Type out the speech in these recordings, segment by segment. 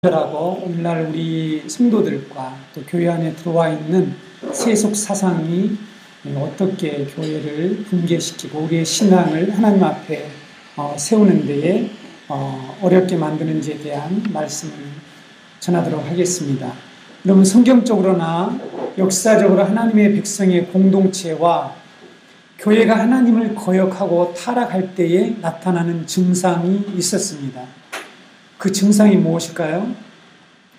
라고 오늘날 우리 성도들과 또 교회 안에 들어와 있는 세속 사상이 어떻게 교회를 붕괴시키고 우리의 신앙을 하나님 앞에 세우는 데에 어렵게 만드는지에 대한 말씀을 전하도록 하겠습니다. 여러분, 성경적으로나 역사적으로 하나님의 백성의 공동체와 교회가 하나님을 거역하고 타락할 때에 나타나는 증상이 있었습니다. 그 증상이 무엇일까요?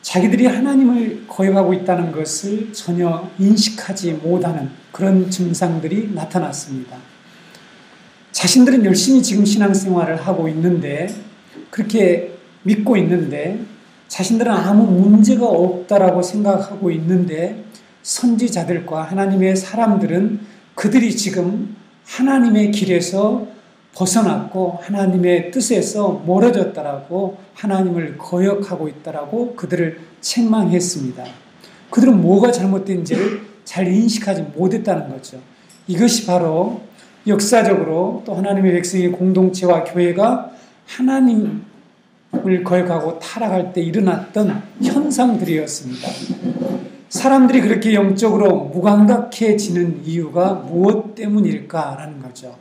자기들이 하나님을 거역하고 있다는 것을 전혀 인식하지 못하는 그런 증상들이 나타났습니다. 자신들은 열심히 지금 신앙생활을 하고 있는데, 그렇게 믿고 있는데, 자신들은 아무 문제가 없다라고 생각하고 있는데, 선지자들과 하나님의 사람들은 그들이 지금 하나님의 길에서 벗어났고 하나님의 뜻에서 멀어졌다라고 하나님을 거역하고 있다라고 그들을 책망했습니다. 그들은 뭐가 잘못된지를 잘 인식하지 못했다는 거죠. 이것이 바로 역사적으로 또 하나님의 백성의 공동체와 교회가 하나님을 거역하고 타락할 때 일어났던 현상들이었습니다. 사람들이 그렇게 영적으로 무감각해지는 이유가 무엇 때문일까라는 거죠.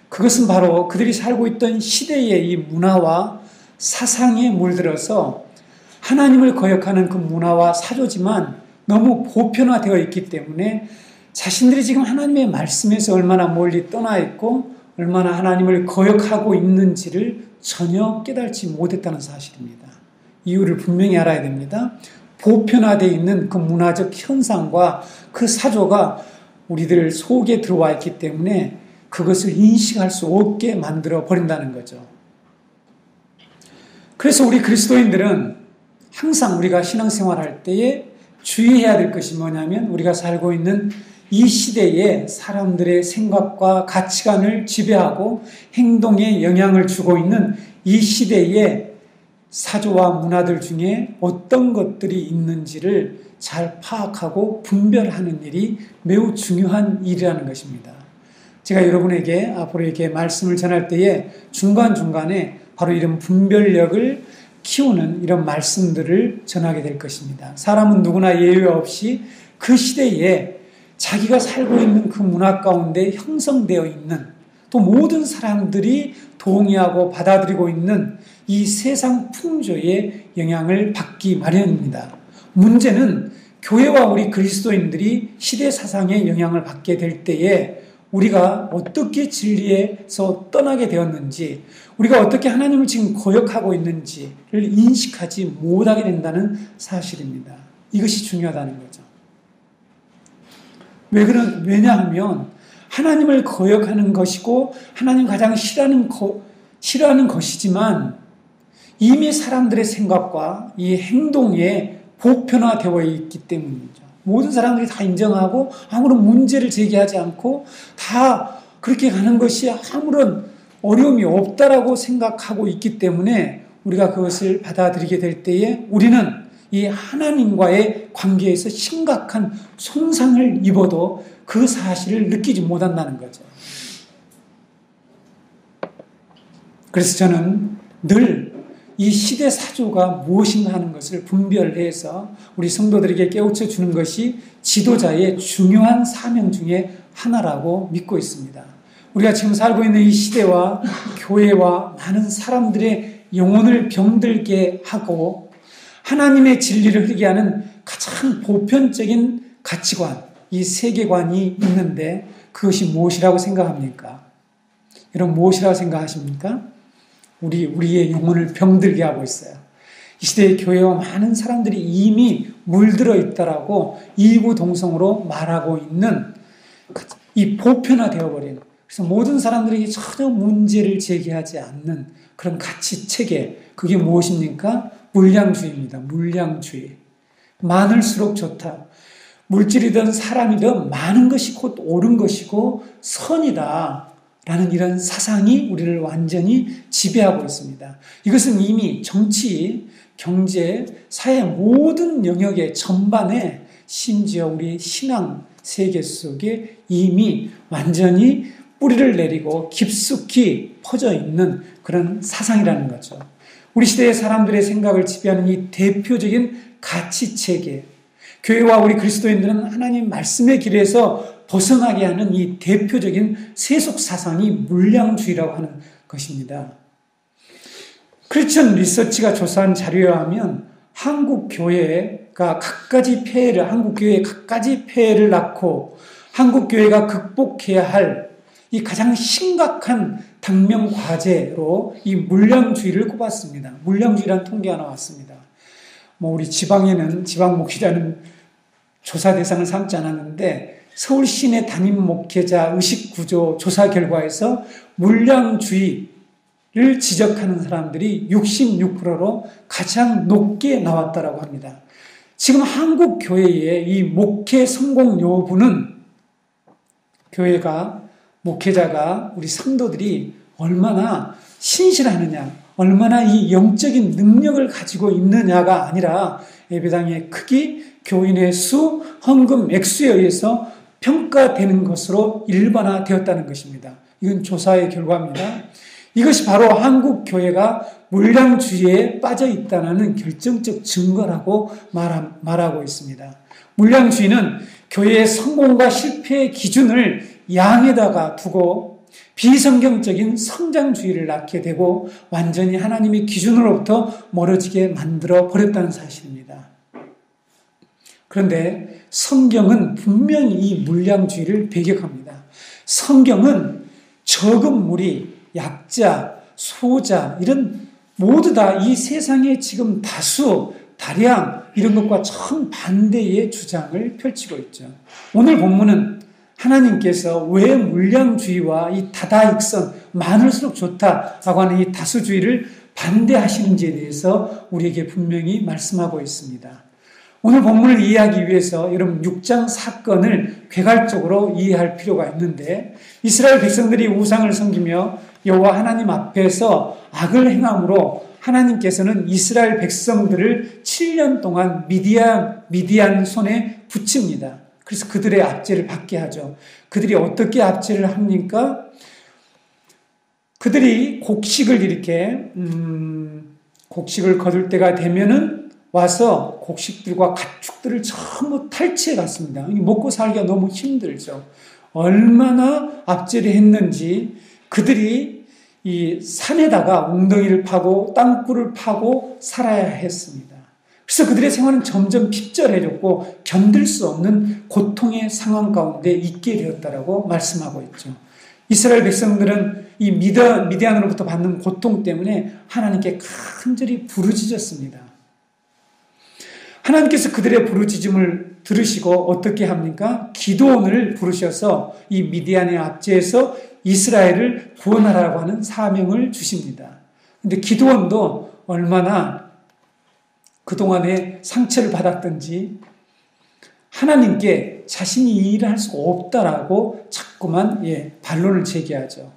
그것은 바로 그들이 살고 있던 시대의 이 문화와 사상에 물들어서 하나님을 거역하는 그 문화와 사조지만 너무 보편화되어 있기 때문에 자신들이 지금 하나님의 말씀에서 얼마나 멀리 떠나 있고 얼마나 하나님을 거역하고 있는지를 전혀 깨닫지 못했다는 사실입니다. 이유를 분명히 알아야 됩니다. 보편화되어 있는 그 문화적 현상과 그 사조가 우리들 속에 들어와 있기 때문에 그것을 인식할 수 없게 만들어 버린다는 거죠. 그래서 우리 그리스도인들은 항상 우리가 신앙생활할 때에 주의해야 될 것이 뭐냐면, 우리가 살고 있는 이 시대에 사람들의 생각과 가치관을 지배하고 행동에 영향을 주고 있는 이 시대에 사조와 문화들 중에 어떤 것들이 있는지를 잘 파악하고 분별하는 일이 매우 중요한 일이라는 것입니다. 제가 여러분에게 앞으로 이렇게 말씀을 전할 때에 중간중간에 바로 이런 분별력을 키우는 이런 말씀들을 전하게 될 것입니다. 사람은 누구나 예외 없이 그 시대에 자기가 살고 있는 그 문화 가운데 형성되어 있는, 또 모든 사람들이 동의하고 받아들이고 있는 이 세상 풍조의 영향을 받기 마련입니다. 문제는 교회와 우리 그리스도인들이 시대 사상의 영향을 받게 될 때에 우리가 어떻게 진리에서 떠나게 되었는지, 우리가 어떻게 하나님을 지금 거역하고 있는지를 인식하지 못하게 된다는 사실입니다. 이것이 중요하다는 거죠. 왜냐하면 하나님을 거역하는 것이고 하나님 가장 싫어하는 것이지만 이미 사람들의 생각과 이 행동에 보편화되어 있기 때문이죠. 모든 사람들이 다 인정하고 아무런 문제를 제기하지 않고 다 그렇게 가는 것이 아무런 어려움이 없다라고 생각하고 있기 때문에 우리가 그것을 받아들이게 될 때에 우리는 이 하나님과의 관계에서 심각한 손상을 입어도 그 사실을 느끼지 못한다는 거죠. 그래서 저는 늘 이 시대 사조가 무엇인가 하는 것을 분별해서 우리 성도들에게 깨우쳐 주는 것이 지도자의 중요한 사명 중에 하나라고 믿고 있습니다. 우리가 지금 살고 있는 이 시대와 교회와 많은 사람들의 영혼을 병들게 하고 하나님의 진리를 흐리게 하는 가장 보편적인 가치관, 이 세계관이 있는데 그것이 무엇이라고 생각합니까? 여러분, 무엇이라고 생각하십니까? 우리의 영혼을 병들게 하고 있어요. 이 시대의 교회와 많은 사람들이 이미 물들어 있다라고 이구동성으로 말하고 있는 이 보편화되어버린, 그래서 모든 사람들에게 전혀 문제를 제기하지 않는 그런 가치 체계, 그게 무엇입니까? 물량주의입니다. 물량주의. 많을수록 좋다. 물질이든 사람이든 많은 것이 곧 옳은 것이고 선이다 라는 이런 사상이 우리를 완전히 지배하고 있습니다. 이것은 이미 정치, 경제, 사회 모든 영역의 전반에, 심지어 우리 신앙 세계 속에 이미 완전히 뿌리를 내리고 깊숙이 퍼져 있는 그런 사상이라는 거죠. 우리 시대의 사람들의 생각을 지배하는 이 대표적인 가치체계, 교회와 우리 그리스도인들은 하나님 말씀의 길에서 벗어나게 하는 이 대표적인 세속 사상이 물량주의라고 하는 것입니다. 크리스천 리서치가 조사한 자료에 하면 한국 교회가 갖가지 폐해를 낳고 한국 교회가 극복해야 할 이 가장 심각한 당면 과제로 이 물량주의를 꼽았습니다. 물량주의라는 통계가 나왔습니다. 우리 지방에는 지방 목회자는 조사 대상을 삼지 않았는데 서울 시내 담임 목회자 의식 구조 조사 결과에서 물량주의를 지적하는 사람들이 66%로 가장 높게 나왔다고 합니다. 지금 한국 교회의 이 목회 성공 여부는 교회가 목회자가 우리 성도들이 얼마나 신실하느냐, 얼마나 이 영적인 능력을 가지고 있느냐가 아니라 예배당의 크기, 교인의 수, 헌금 액수에 의해서 평가되는 것으로 일반화되었다는 것입니다. 이건 조사의 결과입니다. 이것이 바로 한국 교회가 물량주의에 빠져 있다는 결정적 증거라고 말하고 있습니다. 물량주의는 교회의 성공과 실패의 기준을 양에다가 두고 비성경적인 성장주의를 낳게 되고 완전히 하나님의 기준으로부터 멀어지게 만들어 버렸다는 사실입니다. 그런데 성경은 분명히 이 물량주의를 배격합니다. 성경은 적은 무리, 약자, 소자 이런 모두 다 이 세상의 지금 다수, 다량 이런 것과 정반대의 주장을 펼치고 있죠. 오늘 본문은 하나님께서 왜 물량주의와 이 다다익선, 많을수록 좋다라고 하는 이 다수주의를 반대하시는지에 대해서 우리에게 분명히 말씀하고 있습니다. 오늘 본문을 이해하기 위해서 여러분 6장 사건을 개괄적으로 이해할 필요가 있는데 이스라엘 백성들이 우상을 섬기며 여호와 하나님 앞에서 악을 행함으로 하나님께서는 이스라엘 백성들을 7년 동안 미디안 손에 붙입니다. 그래서 그들의 압제를 받게 하죠. 그들이 어떻게 압제를 합니까? 그들이 곡식을 이렇게 곡식을 거둘 때가 되면은 와서 곡식들과 가축들을 전부 탈취해 갔습니다. 먹고 살기가 너무 힘들죠. 얼마나 압제를 했는지 그들이 이 산에다가 웅덩이를 파고 땅굴을 파고 살아야 했습니다. 그래서 그들의 생활은 점점 핍절해졌고 견딜 수 없는 고통의 상황 가운데 있게 되었다라고 말씀하고 있죠. 이스라엘 백성들은 이 미디안으로부터 받는 고통 때문에 하나님께 간절히 부르짖었습니다. 하나님께서 그들의 부르짖음을 들으시고 어떻게 합니까? 기드온을 부르셔서 이 미디안의 압제에서 이스라엘을 구원하라고 하는 사명을 주십니다. 근데 기드온도 얼마나 그동안에 상처를 받았던지 하나님께 자신이 이 일을 할 수가 없다라고 자꾸만 반론을 제기하죠.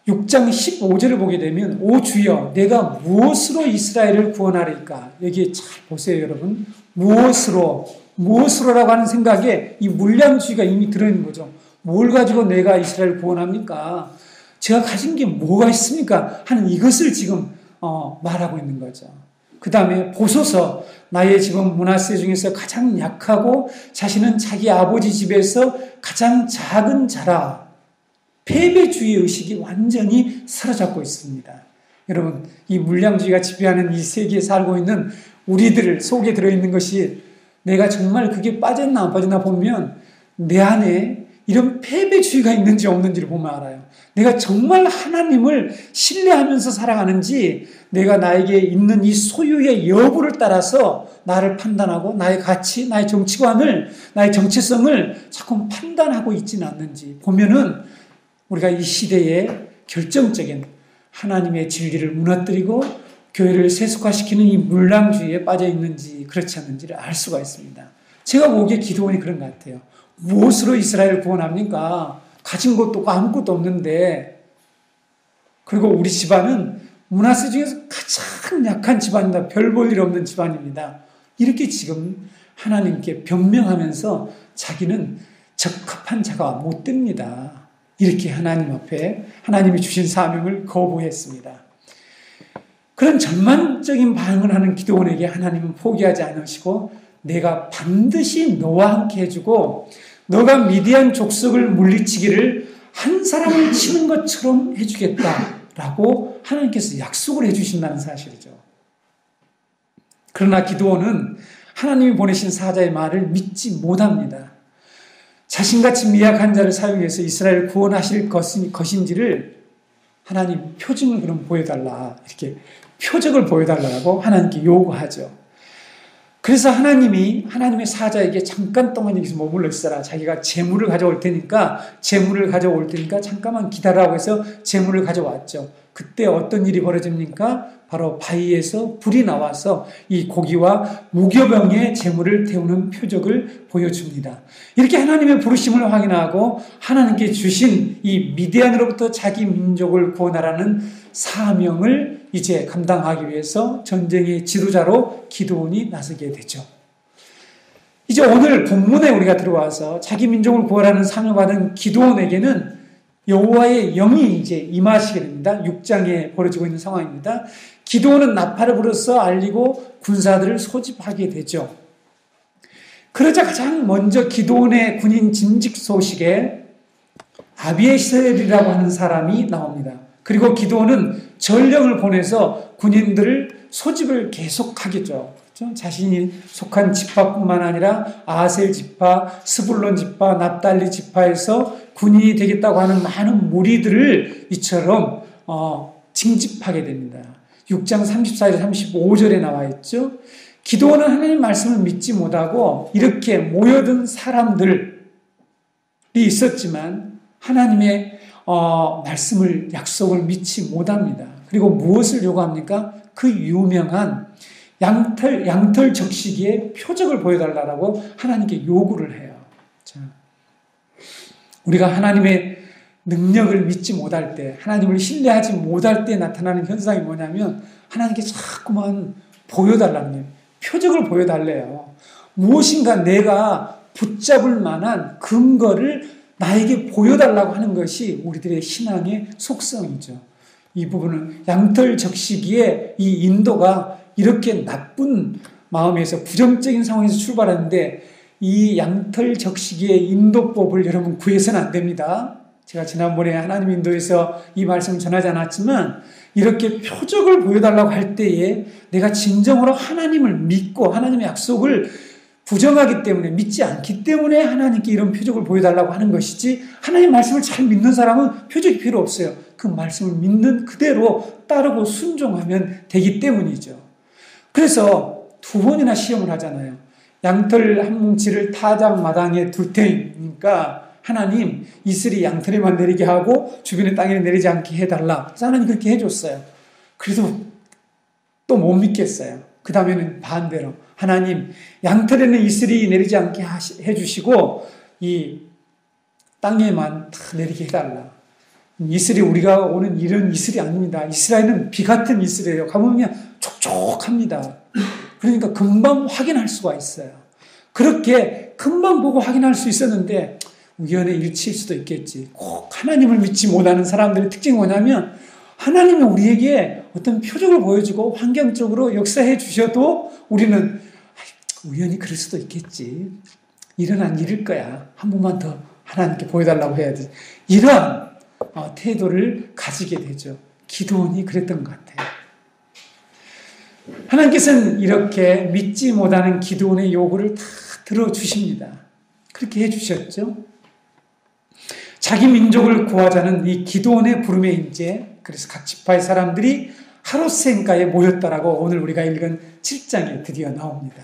6장 15절을 보게 되면 오 주여 내가 무엇으로 이스라엘을 구원하리까? 여기 잘 보세요 여러분. 무엇으로라고 하는 생각에 이 물량주의가 이미 들어있는 거죠. 뭘 가지고 내가 이스라엘을 구원합니까? 제가 가진 게 뭐가 있습니까? 하는 이것을 지금 말하고 있는 거죠. 그 다음에 보소서 나의 집은 므낫세 중에서 가장 약하고 자신은 자기 아버지 집에서 가장 작은 자라. 패배주의 의식이 완전히 사로잡고 있습니다. 여러분 이 물량주의가 지배하는 이 세계에 살고 있는 우리들 속에 들어있는 것이 내가 정말 그게 빠졌나 안 빠졌나 보면 내 안에 이런 패배주의가 있는지 없는지를 보면 알아요. 내가 정말 하나님을 신뢰하면서 살아가는지 내가 나에게 있는 이 소유의 여부를 따라서 나를 판단하고 나의 가치, 나의 정치관을, 나의 정체성을 자꾸 판단하고 있지는 않는지 보면은 우리가 이 시대에 결정적인 하나님의 진리를 무너뜨리고 교회를 세속화시키는 이 물량주의에 빠져 있는지 그렇지 않는지를 알 수가 있습니다. 제가 보기에 기드온이 그런 것 같아요. 무엇으로 이스라엘을 구원합니까? 가진 것도 없고 아무것도 없는데 그리고 우리 집안은 므낫세 중에서 가장 약한 집안이다. 별 볼 일 없는 집안입니다. 이렇게 지금 하나님께 변명하면서 자기는 적합한 자가 못 됩니다. 이렇게 하나님 앞에 하나님이 주신 사명을 거부했습니다. 그런 전만적인 반응을 하는 기드온에게 하나님은 포기하지 않으시고 내가 반드시 너와 함께 해주고 너가 미디안 족속을 물리치기를 한 사람을 치는 것처럼 해주겠다라고 하나님께서 약속을 해주신다는 사실이죠. 그러나 기드온은 하나님이 보내신 사자의 말을 믿지 못합니다. 자신같이 미약한 자를 사용해서 이스라엘을 구원하실 것인지를 하나님 표징을 그럼 보여달라, 이렇게 표적을 보여달라고 하나님께 요구하죠. 그래서 하나님의 사자에게 잠깐 동안 여기서 머물러 있어라. 자기가 재물을 가져올 테니까 잠깐만 기다라고 해서 재물을 가져왔죠. 그때 어떤 일이 벌어집니까? 바로 바위에서 불이 나와서 이 고기와 무교병의 재물을 태우는 표적을 보여줍니다. 이렇게 하나님의 부르심을 확인하고 하나님께 주신 이 미디안으로부터 자기 민족을 구원하라는 사명을 이제 감당하기 위해서 전쟁의 지도자로 기드온이 나서게 되죠. 이제 오늘 본문에 우리가 들어와서 자기 민족을 구원하는 사명을 받은 기드온에게는 여호와의 영이 이제 임하시게 됩니다. 6장에 벌어지고 있는 상황입니다. 기드온은 나팔을 불어서 알리고 군사들을 소집하게 되죠. 그러자 가장 먼저 기드온의 군인 진직 소식에 아비에셀이라고 하는 사람이 나옵니다. 그리고 기드온은 전령을 보내서 군인들을 소집을 계속하겠죠. 그렇죠? 자신이 속한 지파뿐만 아니라 아셀 지파, 스불론 지파, 납달리 지파에서 군인이 되겠다고 하는 많은 무리들을 이처럼 징집하게 됩니다. 6장 34절 35절에 나와 있죠. 기드온은 하나님 말씀을 믿지 못하고 이렇게 모여든 사람들이 있었지만 하나님의 말씀을, 약속을 믿지 못합니다. 그리고 무엇을 요구합니까? 그 유명한 양털 적시기의 표적을 보여달라고 하나님께 요구를 해요. 자, 우리가 하나님의 능력을 믿지 못할 때, 하나님을 신뢰하지 못할 때 나타나는 현상이 뭐냐면 하나님께 자꾸만 보여달라는 거예요. 표적을 보여달래요. 무엇인가 내가 붙잡을 만한 근거를 나에게 보여달라고 하는 것이 우리들의 신앙의 속성이죠. 이 부분은 양털 적시기의 이 인도가 이렇게 나쁜 마음에서 부정적인 상황에서 출발하는데 이 양털 적시기의 인도법을 여러분 구해서는 안 됩니다. 제가 지난번에 하나님 인도에서 이 말씀을 전하지 않았지만 이렇게 표적을 보여달라고 할 때에 내가 진정으로 하나님을 믿고 하나님의 약속을 부정하기 때문에, 믿지 않기 때문에 하나님께 이런 표적을 보여달라고 하는 것이지, 하나님 말씀을 잘 믿는 사람은 표적이 필요 없어요. 그 말씀을 믿는 그대로 따르고 순종하면 되기 때문이죠. 그래서 2번이나 시험을 하잖아요. 양털 한 뭉치를 타작 마당에 둘 테니까 하나님 이슬이 양털에만 내리게 하고 주변의 땅에 내리지 않게 해달라. 그래서 하나님 그렇게 해줬어요. 그래도 또 못 믿겠어요. 그 다음에는 반대로 하나님 양털에는 이슬이 내리지 않게 해주시고 이 땅에만 다 내리게 해달라. 이슬이 우리가 오는 이런 이슬이 아닙니다. 이스라엘은 비 같은 이슬이에요. 가보면 촉촉합니다. 그러니까 금방 확인할 수가 있어요. 그렇게 금방 보고 확인할 수 있었는데 우연의 일치일 수도 있겠지. 꼭 하나님을 믿지 못하는 사람들의 특징이 뭐냐면 하나님은 우리에게 어떤 표적을 보여주고 환경적으로 역사해 주셔도 우리는 우연히 그럴 수도 있겠지. 일어난 일일 거야. 한 번만 더 하나님께 보여달라고 해야지. 이런 태도를 가지게 되죠. 기드온이 그랬던 것 같아요. 하나님께서는 이렇게 믿지 못하는 기드온의 요구를 다 들어주십니다. 그렇게 해주셨죠. 자기 민족을 구하자는 이 기드온의 부름에 이제 그래서 각 지파의 사람들이 하롯센가에 모였다라고 오늘 우리가 읽은 7장에 드디어 나옵니다.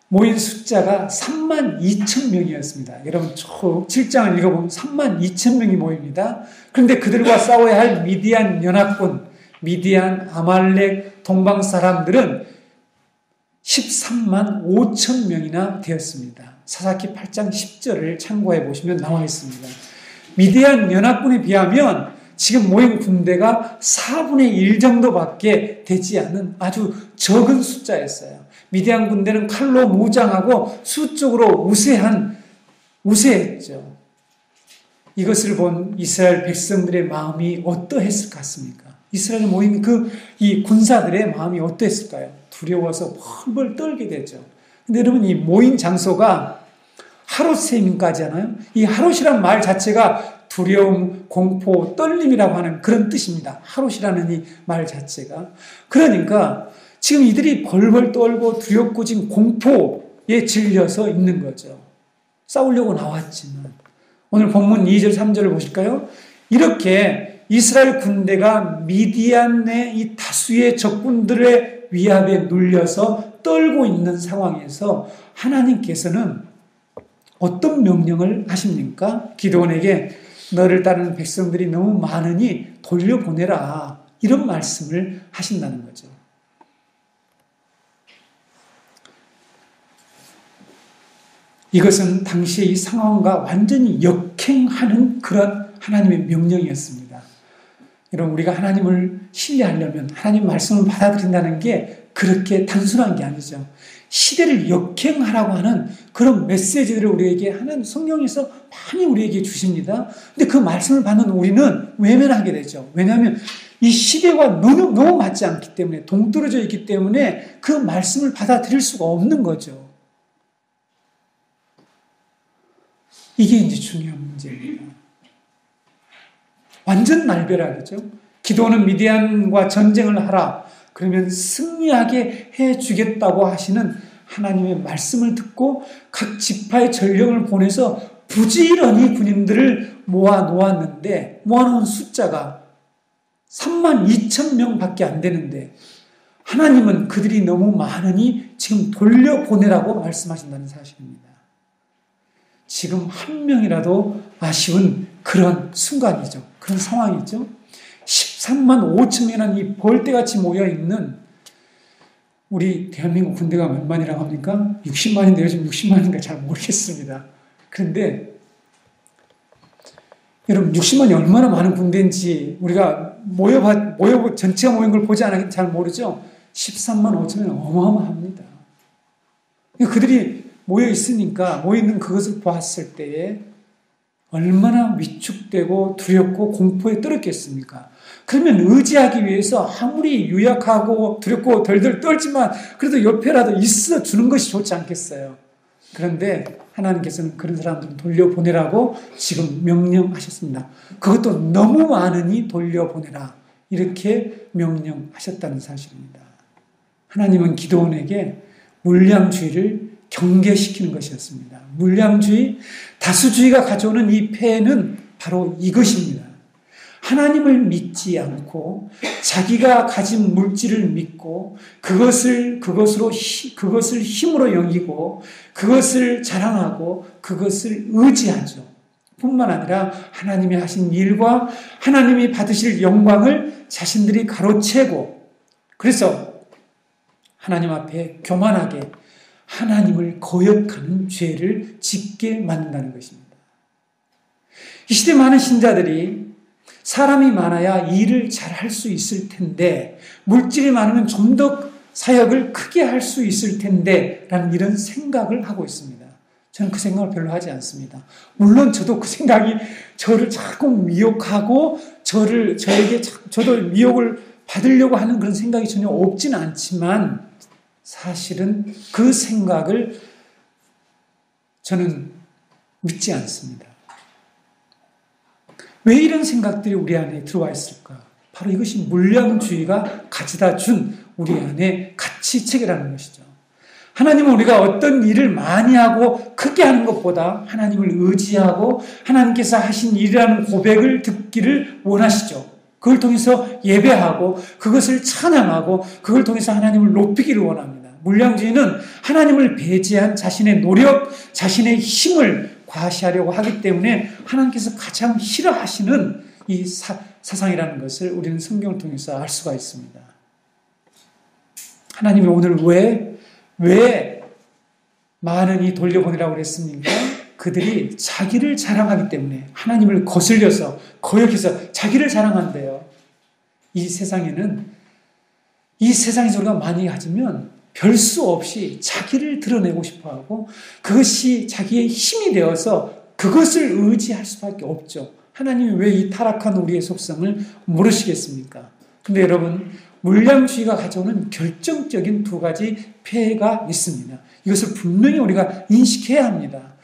모인 숫자가 32,000명이었습니다. 여러분 쭉 7장을 읽어보면 32,000명이 모입니다. 그런데 그들과 싸워야 할 미디안 연합군, 미디안, 아말렉, 동방 사람들은 13만 5천 명이나 되었습니다. 사사기 8장 10절을 참고해 보시면 나와 있습니다. 미디안 연합군에 비하면 지금 모인 군대가 4분의 1 정도밖에 되지 않은 아주 적은 숫자였어요. 미디안 군대는 칼로 무장하고 수적으로 우세했죠. 이것을 본 이스라엘 백성들의 마음이 어떠했을 것 같습니까? 이스라엘 모임 이 군사들의 마음이 어땠을까요? 두려워서 벌벌 떨게 되죠. 근데 여러분, 이 모인 장소가 하롯세임까지잖아요. 이 하롯이란 말 자체가 두려움, 공포, 떨림이라고 하는 그런 뜻입니다. 하롯이라는 이 말 자체가. 그러니까 지금 이들이 벌벌 떨고 두렵고 지금 공포에 질려서 있는 거죠. 싸우려고 나왔지만. 오늘 본문 2절, 3절을 보실까요? 이렇게 이스라엘 군대가 미디안의 이 다수의 적군들의 위압에 눌려서 떨고 있는 상황에서 하나님께서는 어떤 명령을 하십니까? 기드온에게 너를 따르는 백성들이 너무 많으니 돌려보내라. 이런 말씀을 하신다는 거죠. 이것은 당시의 이 상황과 완전히 역행하는 그런 하나님의 명령이었습니다. 여러분, 우리가 하나님을 신뢰하려면 하나님 말씀을 받아들인다는 게 그렇게 단순한 게 아니죠. 시대를 역행하라고 하는 그런 메시지들을 우리에게 하나님 성경에서 많이 우리에게 주십니다. 근데 그 말씀을 받는 우리는 외면하게 되죠. 왜냐하면 이 시대와 너무 맞지 않기 때문에, 동떨어져 있기 때문에 그 말씀을 받아들일 수가 없는 거죠. 이게 이제 중요한 문제입니다. 완전 날벼락이죠. 기도는 미디안과 전쟁을 하라. 그러면 승리하게 해주겠다고 하시는 하나님의 말씀을 듣고 각 지파의 전령을 보내서 부지런히 군인들을 모아놓았는데, 모아놓은 숫자가 32,000명밖에 안 되는데 하나님은 그들이 너무 많으니 지금 돌려보내라고 말씀하신다는 사실입니다. 지금 한 명이라도 아쉬운 그런 순간이죠. 그런 상황이죠. 13만 5천 명이라는 이 벌떼같이 모여있는 우리 대한민국 군대가 몇 만이라고 합니까? 60만인데 요즘 60만인가 잘 모르겠습니다. 그런데 여러분, 60만이 얼마나 많은 군대인지 우리가 전체가 모인 걸 보지 않았기 잘 모르죠? 13만 5천 명은 어마어마합니다. 그들이 모여있는 그것을 보았을 때에 얼마나 위축되고 두렵고 공포에 떨었겠습니까? 그러면 의지하기 위해서 아무리 유약하고 두렵고 덜덜 떨지만 그래도 옆에라도 있어 주는 것이 좋지 않겠어요? 그런데 하나님께서는 그런 사람들을 돌려보내라고 지금 명령하셨습니다. 그것도 너무 많으니 돌려보내라. 이렇게 명령하셨다는 사실입니다. 하나님은 기드온에게 물량주의를 경계시키는 것이었습니다. 물량주의, 다수주의가 가져오는 이 폐해는 바로 이것입니다. 하나님을 믿지 않고 자기가 가진 물질을 믿고 그것을 힘으로 여기고 그것을 자랑하고 그것을 의지하죠. 뿐만 아니라 하나님이 하신 일과 하나님이 받으실 영광을 자신들이 가로채고, 그래서 하나님 앞에 교만하게 하나님을 거역하는 죄를 짓게 만든다는 것입니다. 이 시대 많은 신자들이 사람이 많아야 일을 잘 할 수 있을 텐데, 물질이 많으면 좀 더 사역을 크게 할 수 있을 텐데 라는 이런 생각을 하고 있습니다. 저는 그 생각을 별로 하지 않습니다. 물론 저도 그 생각이 저를 자꾸 미혹하고 저도 미혹을 받으려고 하는 그런 생각이 전혀 없지는 않지만, 사실은 그 생각을 저는 믿지 않습니다. 왜 이런 생각들이 우리 안에 들어와 있을까? 바로 이것이 물량주의가 가져다 준 우리 안에 가치체계라는 것이죠. 하나님은 우리가 어떤 일을 많이 하고 크게 하는 것보다 하나님을 의지하고 하나님께서 하신 일이라는 고백을 듣기를 원하시죠. 그걸 통해서 예배하고 그것을 찬양하고 그걸 통해서 하나님을 높이기를 원합니다. 물량주의는 하나님을 배제한 자신의 노력, 자신의 힘을 과시하려고 하기 때문에 하나님께서 가장 싫어하시는 이 사상이라는 것을 우리는 성경을 통해서 알 수가 있습니다. 하나님이 오늘 왜 많으니 돌려보내라고 그랬습니까? 그들이 자기를 자랑하기 때문에, 하나님을 거슬려서 거역해서 자기를 자랑한대요. 이 세상에서 우리가 많이 가지면 별 수 없이 자기를 드러내고 싶어하고 그것이 자기의 힘이 되어서 그것을 의지할 수밖에 없죠. 하나님이 왜 이 타락한 우리의 속성을 모르시겠습니까? 근데 여러분, 물량주의가 가져오는 결정적인 두 가지 폐해가 있습니다. 이것을 분명히 우리가 인식해야 합니다.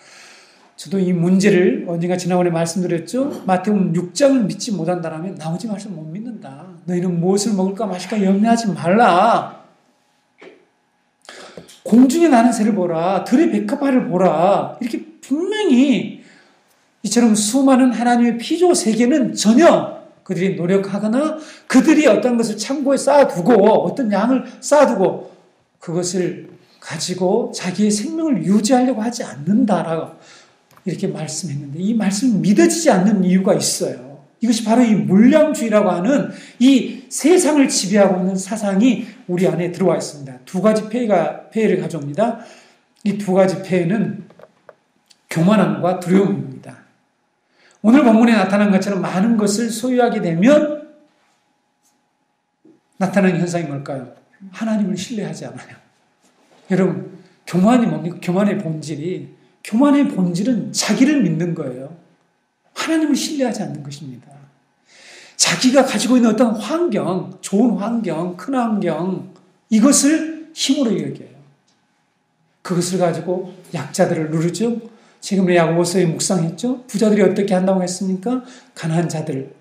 저도 이 문제를 언젠가 지난번에 말씀드렸죠. 마태복음 6장을 믿지 못한다면 나머지 말씀 못 믿는다. 너희는 무엇을 먹을까 마실까 염려하지 말라. 공중에 나는 새를 보라. 들의 백합화를 보라. 이렇게 분명히 이처럼 수많은 하나님의 피조 세계는 전혀 그들이 노력하거나 그들이 어떤 것을 창고에 쌓아두고 어떤 양을 쌓아두고 그것을 가지고 자기의 생명을 유지하려고 하지 않는다라고 이렇게 말씀했는데 이 말씀이 믿어지지 않는 이유가 있어요. 이것이 바로 이 물량주의라고 하는 이 세상을 지배하고 있는 사상이 우리 안에 들어와 있습니다. 두 가지 폐해를 가져옵니다. 이 두 가지 폐해는 교만함과 두려움입니다. 오늘 본문에 나타난 것처럼 많은 것을 소유하게 되면 나타나는 현상이 뭘까요? 하나님을 신뢰하지 않아요. 여러분, 교만이 뭡니까? 교만의 본질은 자기를 믿는 거예요. 하나님을 신뢰하지 않는 것입니다. 자기가 가지고 있는 어떤 환경, 좋은 환경, 큰 환경, 이것을 힘으로 여겨요. 그것을 가지고 약자들을 누르죠. 지금 야고보서에 묵상했죠. 부자들이 어떻게 한다고 했습니까? 가난한 자들을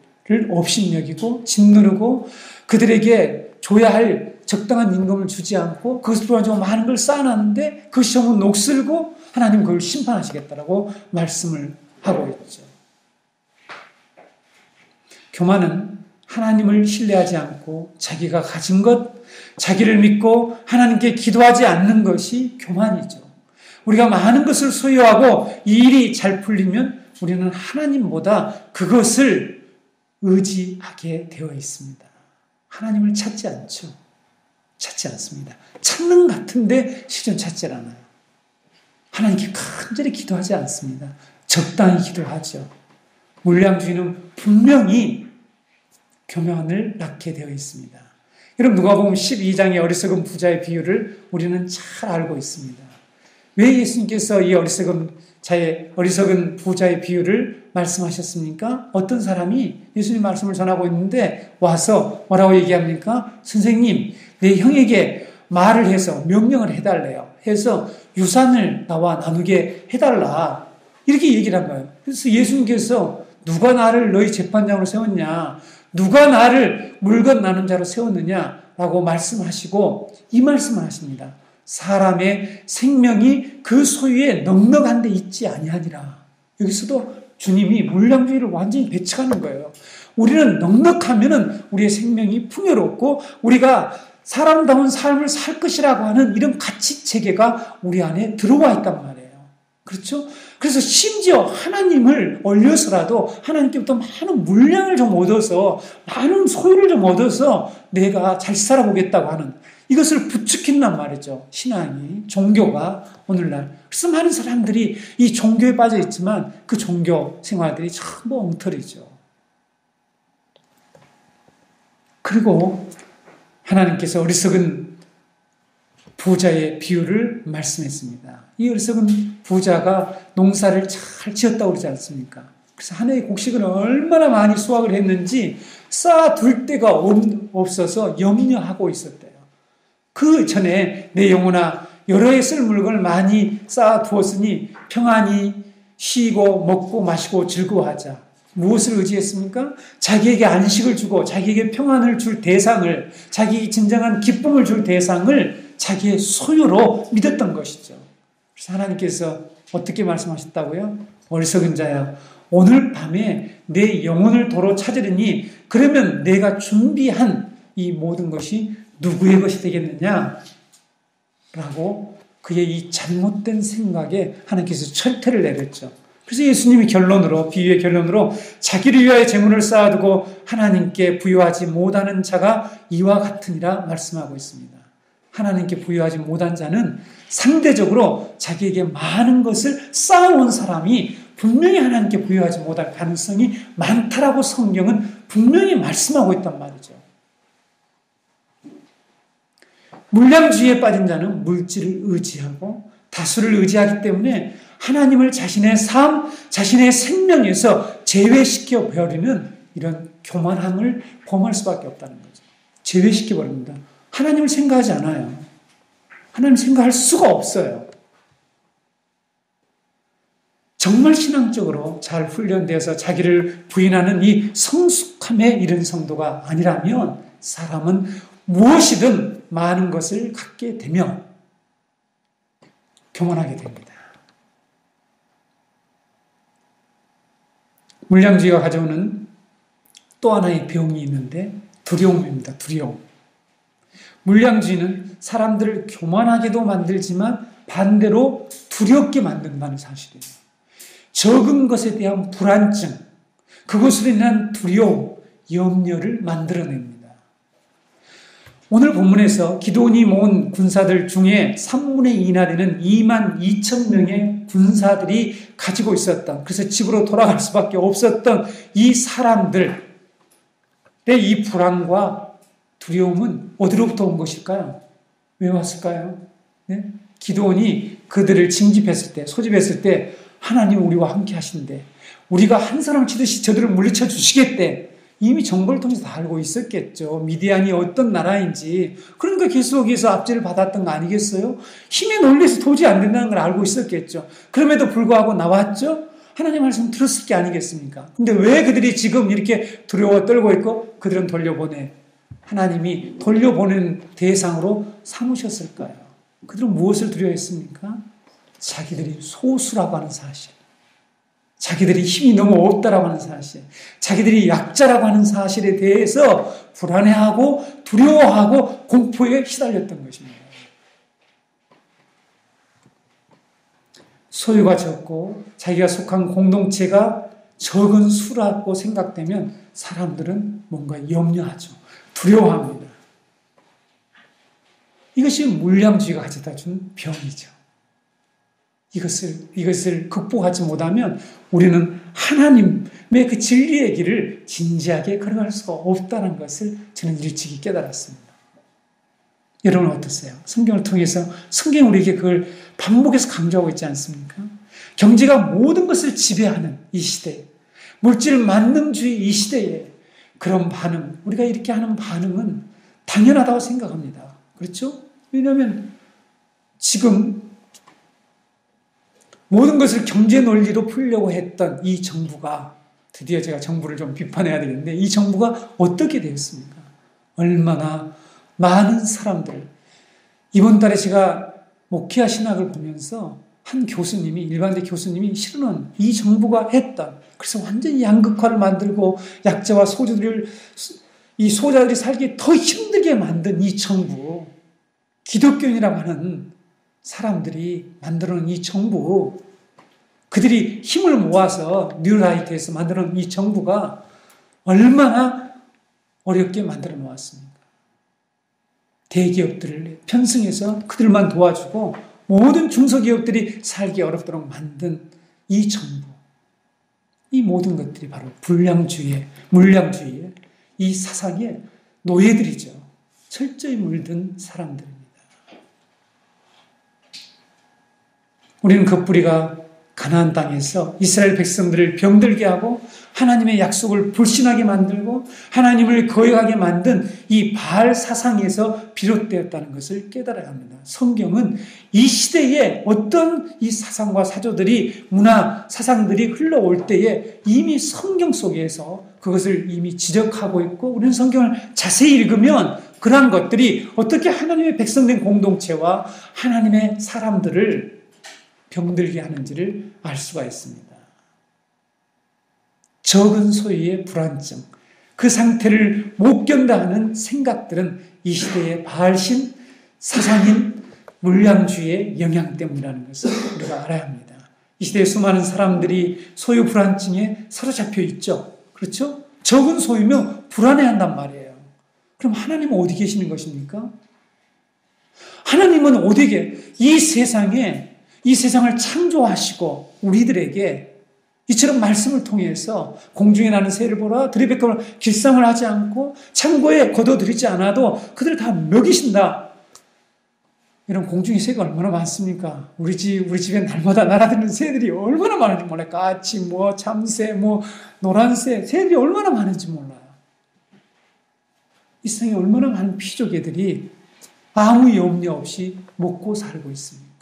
업신여기고 짓누르고 그들에게 줘야 할 적당한 임금을 주지 않고 그것을 가지고 많은 걸 쌓아놨는데 그것이 전부 녹슬고 하나님 그걸 심판하시겠다라고 말씀을 하고 있죠. 교만은 하나님을 신뢰하지 않고 자기가 가진 것, 자기를 믿고 하나님께 기도하지 않는 것이 교만이죠. 우리가 많은 것을 소유하고 이 일이 잘 풀리면 우리는 하나님보다 그것을 의지하게 되어 있습니다. 하나님을 찾지 않죠. 찾지 않습니다. 찾는 것 같은데 실전 찾지 않아요. 하나님께 간절히 기도하지 않습니다. 적당히 기도하죠. 물량주의는 분명히 교만을 낳게 되어 있습니다. 여러분 누가복음 12장의 어리석은 부자의 비유를 우리는 잘 알고 있습니다. 왜 예수님께서 이 어리석은 부자의 비유를 말씀하셨습니까? 어떤 사람이 예수님 말씀을 전하고 있는데 와서 뭐라고 얘기합니까? 선생님, 내 형에게 말을 해서 명령을 해달래요. 해서 유산을 나와 나누게 해달라. 이렇게 얘기를 한 거예요. 그래서 예수님께서 누가 나를 너희 재판장으로 세웠냐? 누가 나를 물건 나눈 자로 세웠느냐라고 말씀하시고 이 말씀을 하십니다. 사람의 생명이 그 소유에 넉넉한 데 있지 아니하니라. 여기서도 주님이 물량주의를 완전히 배척하는 거예요. 우리는 넉넉하면은 우리의 생명이 풍요롭고 우리가 사람다운 삶을 살 것이라고 하는 이런 가치 체계가 우리 안에 들어와 있단 말이에요. 그렇죠? 그래서 심지어 하나님을 올려서라도 하나님께부터 많은 물량을 좀 얻어서 많은 소유를 좀 얻어서 내가 잘 살아보겠다고 하는 이것을 부추긴단 말이죠. 신앙이, 종교가 오늘날. 그래서 많은 사람들이 이 종교에 빠져 있지만 그 종교 생활들이 전부 엉터리죠. 그리고 하나님께서 어리석은 부자의 비유를 말씀했습니다. 이 어리석은 부자가 농사를 잘 지었다고 그러지 않습니까? 그래서 한 해의 곡식을 얼마나 많이 수확을 했는지 쌓아둘 데가 없어서 염려하고 있었대요. 그 전에 내 영혼아 여러 해 쓸 물건을 많이 쌓아두었으니 평안히 쉬고 먹고 마시고 즐거워하자. 무엇을 의지했습니까? 자기에게 안식을 주고 자기에게 평안을 줄 대상을, 자기에게 진정한 기쁨을 줄 대상을 자기의 소유로 믿었던 것이죠. 그래서 하나님께서 어떻게 말씀하셨다고요? 어리석은 자야, 오늘 밤에 내 영혼을 도로 찾으리니 그러면 내가 준비한 이 모든 것이 누구의 것이 되겠느냐? 라고 그의 이 잘못된 생각에 하나님께서 철퇴를 내렸죠. 그래서 예수님이 비유의 결론으로 자기를 위하여 재물을 쌓아두고 하나님께 부여하지 못하는 자가 이와 같으니라 말씀하고 있습니다. 하나님께 부여하지 못한 자는 상대적으로 자기에게 많은 것을 쌓아온 사람이 분명히 하나님께 부여하지 못할 가능성이 많다라고 성경은 분명히 말씀하고 있단 말이죠. 물량주의에 빠진 자는 물질을 의지하고 다수를 의지하기 때문에 하나님을 자신의 삶, 자신의 생명에서 제외시켜 버리는 이런 교만함을 범할 수밖에 없다는 거죠. 제외시켜버립니다. 하나님을 생각하지 않아요. 하나님 생각할 수가 없어요. 정말 신앙적으로 잘 훈련되어서 자기를 부인하는 이 성숙함에 이른 성도가 아니라면 사람은 무엇이든 많은 것을 갖게 되며 교만하게 됩니다. 물량주의가 가져오는 또 하나의 병이 있는데 두려움입니다. 두려움. 물량주의는 사람들을 교만하게도 만들지만 반대로 두렵게 만든다는 사실이에요. 적은 것에 대한 불안증, 그것으로 인한 두려움, 염려를 만들어냅니다. 오늘 본문에서 기드온이 모은 군사들 중에 3분의 2나 되는 2만 2천 명의 군사들이 가지고 있었던, 그래서 집으로 돌아갈 수밖에 없었던 이 사람들의 이 불안과 두려움은 어디로부터 온 것일까요? 왜 왔을까요? 네? 기드온이 그들을 징집했을 때, 소집했을 때 하나님 우리와 함께 하신대, 우리가 한 사람 치듯이 저들을 물리쳐 주시겠대, 이미 정보를 통해서 다 알고 있었겠죠. 미디안이 어떤 나라인지. 그러니까 계속해서 압제를 받았던 거 아니겠어요? 힘에 놀려서 도저히 안 된다는 걸 알고 있었겠죠. 그럼에도 불구하고 나왔죠? 하나님 말씀 들었을 게 아니겠습니까? 근데 왜 그들이 지금 이렇게 두려워 떨고 있고 그들은 돌려보내? 하나님이 돌려보낸 대상으로 삼으셨을까요? 그들은 무엇을 두려워했습니까? 자기들이 소수라고 하는 사실. 자기들이 힘이 너무 없다라고 하는 사실, 자기들이 약자라고 하는 사실에 대해서 불안해하고 두려워하고 공포에 시달렸던 것입니다. 소유가 적고 자기가 속한 공동체가 적은 수라고 생각되면 사람들은 뭔가 염려하죠. 두려워합니다. 이것이 물량주의가 가져다 준 병이죠. 이것을 극복하지 못하면 우리는 하나님의 그 진리의 길을 진지하게 걸어갈 수가 없다는 것을 저는 일찍이 깨달았습니다. 여러분은 어떠세요? 성경을 통해서 성경이 우리에게 그걸 반복해서 강조하고 있지 않습니까? 경제가 모든 것을 지배하는 이 시대, 물질 만능주의 이 시대에 그런 반응, 우리가 이렇게 하는 반응은 당연하다고 생각합니다. 그렇죠? 왜냐하면 지금 모든 것을 경제 논리로 풀려고 했던 이 정부가, 드디어 제가 정부를 좀 비판해야 되겠는데, 이 정부가 어떻게 되었습니까? 얼마나 많은 사람들, 이번 달에 제가 목회와 신학을 보면서 한 교수님이, 일반대 교수님이 실은 이 정부가 했던, 그래서 완전히 양극화를 만들고 약자와 이 소자들이 살기 더 힘들게 만든 이 정부, 기독교인이라고 하는 사람들이 만들어놓은 이 정부, 그들이 힘을 모아서 뉴라이트에서 만들어놓은 이 정부가 얼마나 어렵게 만들어 놓았습니까? 대기업들을 편승해서 그들만 도와주고 모든 중소기업들이 살기 어렵도록 만든 이 정부, 이 모든 것들이 바로 물량주의의 이 사상의 노예들이죠. 철저히 물든 사람들입니다. 우리는 그 뿌리가 가나안 땅에서 이스라엘 백성들을 병들게 하고 하나님의 약속을 불신하게 만들고 하나님을 거역하게 만든 이 바알 사상에서 비롯되었다는 것을 깨달아야 합니다. 성경은 이 시대에 어떤 이 사상과 사조들이, 문화, 사상들이 흘러올 때에 이미 성경 속에서 그것을 이미 지적하고 있고, 우리는 성경을 자세히 읽으면 그러한 것들이 어떻게 하나님의 백성된 공동체와 하나님의 사람들을 병들게 하는지를 알 수가 있습니다. 적은 소유의 불안증, 그 상태를 못 견다하는 생각들은 이 시대의 바알신, 사상인, 물량주의의 영향 때문이라는 것을 우리가 알아야 합니다. 이 시대의 수많은 사람들이 소유 불안증에 사로잡혀 있죠. 그렇죠? 적은 소유면 불안해한단 말이에요. 그럼 하나님은 어디 계시는 것입니까? 하나님은 어디에, 이 세상을 창조하시고 우리들에게 이처럼 말씀을 통해서 공중에 나는 새를 보라, 들의 백합을 길상을 하지 않고 창고에 거둬들이지 않아도 그들을 다 먹이신다. 이런 공중의 새가 얼마나 많습니까? 우리 집에 날마다 날아드는 새들이 얼마나 많은지 몰라요. 까치, 참새, 노란새, 새들이 얼마나 많은지 몰라요. 이 세상에 얼마나 많은 피조개들이 아무 염려 없이 먹고 살고 있습니까?